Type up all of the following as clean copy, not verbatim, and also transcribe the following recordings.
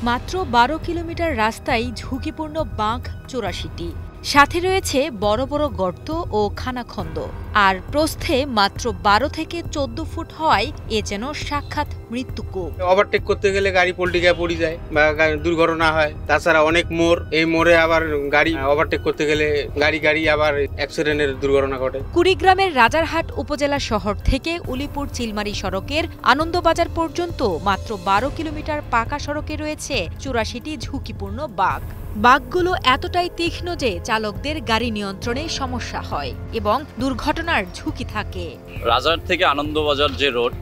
মাত্র ১২ কিলোমিটার রাস্তায় ঝুঁকিপূর্ণ বাঁক ৮৪টি, সাথে রয়েছে বড় বড় গর্ত ও খানাখন্দ। আর প্রস্থে মাত্র ১২ থেকে ১৪ ফুট হওয়ায় এ যেন সাক্ষাৎ মৃত্যুকূপ। ওভারটেক করতে গেলে গাড়ি পল্টি গায়ে পড়ে যায় বা দুর্ঘটনা হয়। তাছাড়া অনেক মোড়, এই মোড়ে আবার গাড়ি ওভারটেক করতে গেলে গাড়ি আবার অ্যাক্সিডেন্টের দুর্ঘটনা ঘটে। কুড়িগ্রামের রাজারহাট উপজেলা শহর থেকে উলিপুর চিলমারি সড়কের আনন্দবাজার পর্যন্ত মাত্র ১২ কিলোমিটার পাকা সড়কে রয়েছে ৮৪টি ঝুঁকিপূর্ণ বাঁক। বাঁকগুলো এতটাই তীক্ষ্ণ যে চালকদের গাড়ি নিয়ন্ত্রণে সমস্যা হয় এবং দুর্ঘটনার ঝুঁকি থাকে। রাজারহাট থেকে আনন্দবাজার যে রোড,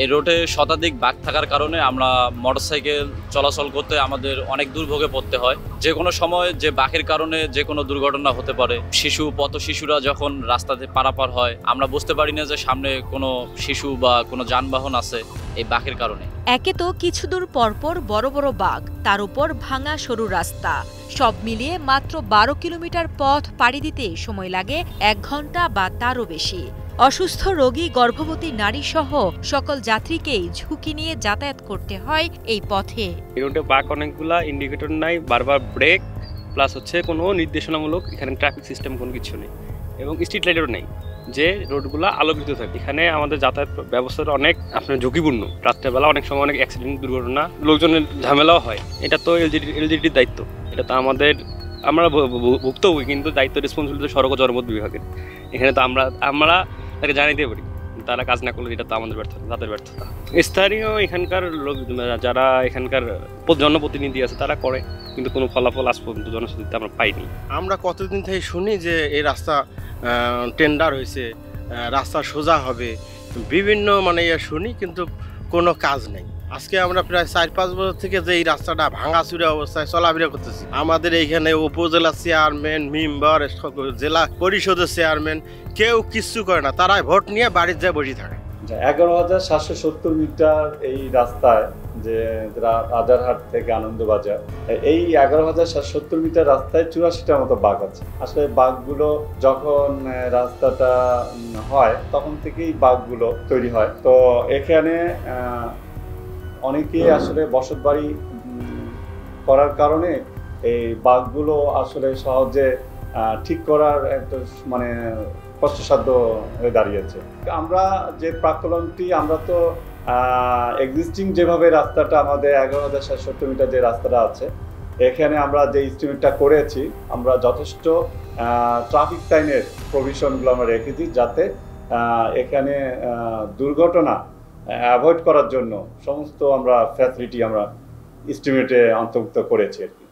এই রোডে শতাধিক বাঁক থাকার কারণে আমরা মোটরসাইকেল চলাচল করতে আমাদের অনেক দুর্ভোগে পড়তে হয়। যে কোনো সময় যে বাঁকের কারণে যে কোনো দুর্ঘটনা হতে পারে। পথ শিশুরা যখন রাস্তাতে পারাপার হয়, আমরা বুঝতে পারি না যে সামনে কোনো শিশু বা কোনো যানবাহন আছে এই বাঁকের কারণে। একে তো কিছু দূর পরপর বড় বড় বাঁক, তার উপর ভাঙা সরু রাস্তা, সব মিলিয়ে মাত্র ১২ কিলোমিটার পথ পাড়ি দিতে সময় লাগে ১ ঘন্টা বা তারও বেশি। অসুস্থ রোগী, গর্ভবতী নারী সহ সকল যাত্রীকেই ঝুঁকি নিয়ে যাতায়াত করতে হয় এই পথে। এই রোডে বাঁক অনেকগুলা, ইন্ডিকেটর নাই, বারবার ব্রেক, প্লাস হচ্ছে কোনো নির্দেশনামূলক এখানে ট্রাফিক সিস্টেম কোনো কিছু নেই এবং স্ট্রিট লাইটেরও নেই যে রোডগুলো আলোকিত থাকে। এখানে আমাদের যাতায়াত ব্যবস্থাটা অনেক ঝুঁকিপূর্ণ। রাত্রেবেলা অনেক সময় অনেক অ্যাক্সিডেন্ট, দুর্ঘটনা, লোকজনের ঝামেলাও হয়। এটা তো এলজিডির দায়িত্ব, এটা তো আমরা ভুক্তভোগী, কিন্তু দায়িত্ব রেসপন্সিবিলিটি সড়ক ও জনপথ বিভাগের। এখানে তো আমরা তাকে জানাইতে পারি, তারা কাজ না করলে এটা তো আমাদের ব্যর্থতা, তাদের ব্যর্থতা। স্থানীয় এখানকার লোক, যারা এখানকার জনপ্রতিনিধি আছে, তারা করে, কিন্তু কোনো ফলাফল আজ পর্যন্ত জনসাধারণতে আমরা পাইনি। আমরা কতদিন থেকে শুনি যে এই রাস্তা টেন্ডার হয়েছে, রাস্তা সোজা হবে, বিভিন্ন শুনি, কিন্তু কোনো কাজ নেই। আজকে আমরা প্রায় ৪-৫ বছর থেকে যে এই রাস্তাটা ভাঙাচুরা অবস্থায় চলাফেরা করতেছি। আমাদের এইখানে উপজেলা চেয়ারম্যান, মেম্বার, জেলা পরিষদের চেয়ারম্যান কেউ কিচ্ছু করে না, তারা ভোট নিয়ে বাড়ির যায় বসে থাকে। ১১,৭৭০ মিটার এই রাস্তায়, যে রাজারহাট থেকে আনন্দবাজার, এই ১১,৭৭০ মিটার রাস্তায় ৮৪টার মতো বাঁক আছে। আসলে বাঁকগুলো যখন রাস্তাটা হয় তখন থেকেই বাঁকগুলো তৈরি হয়। তো এখানে অনেকেই আসলে বসতবাড়ি করার কারণে এই বাঁকগুলো আসলে সহজে ঠিক করার একটা কষ্টসাধ্য হয়ে দাঁড়িয়েছে। আমরা যে প্রাকলনটি, আমরা তো এক্সিস্টিং যেভাবে রাস্তাটা আমাদের ১১,৭৭০ মিটার যে রাস্তাটা আছে, এখানে আমরা যে এস্টিমেটটা করেছি, আমরা যথেষ্ট ট্রাফিক সাইনের প্রভিশনগুলো আমরা রেখেছি, যাতে এখানে দুর্ঘটনা অ্যাভয়েড করার জন্য সমস্ত আমরা ফ্যাসিলিটি আমরা এস্টিমেটে অন্তর্ভুক্ত করেছি আর কি।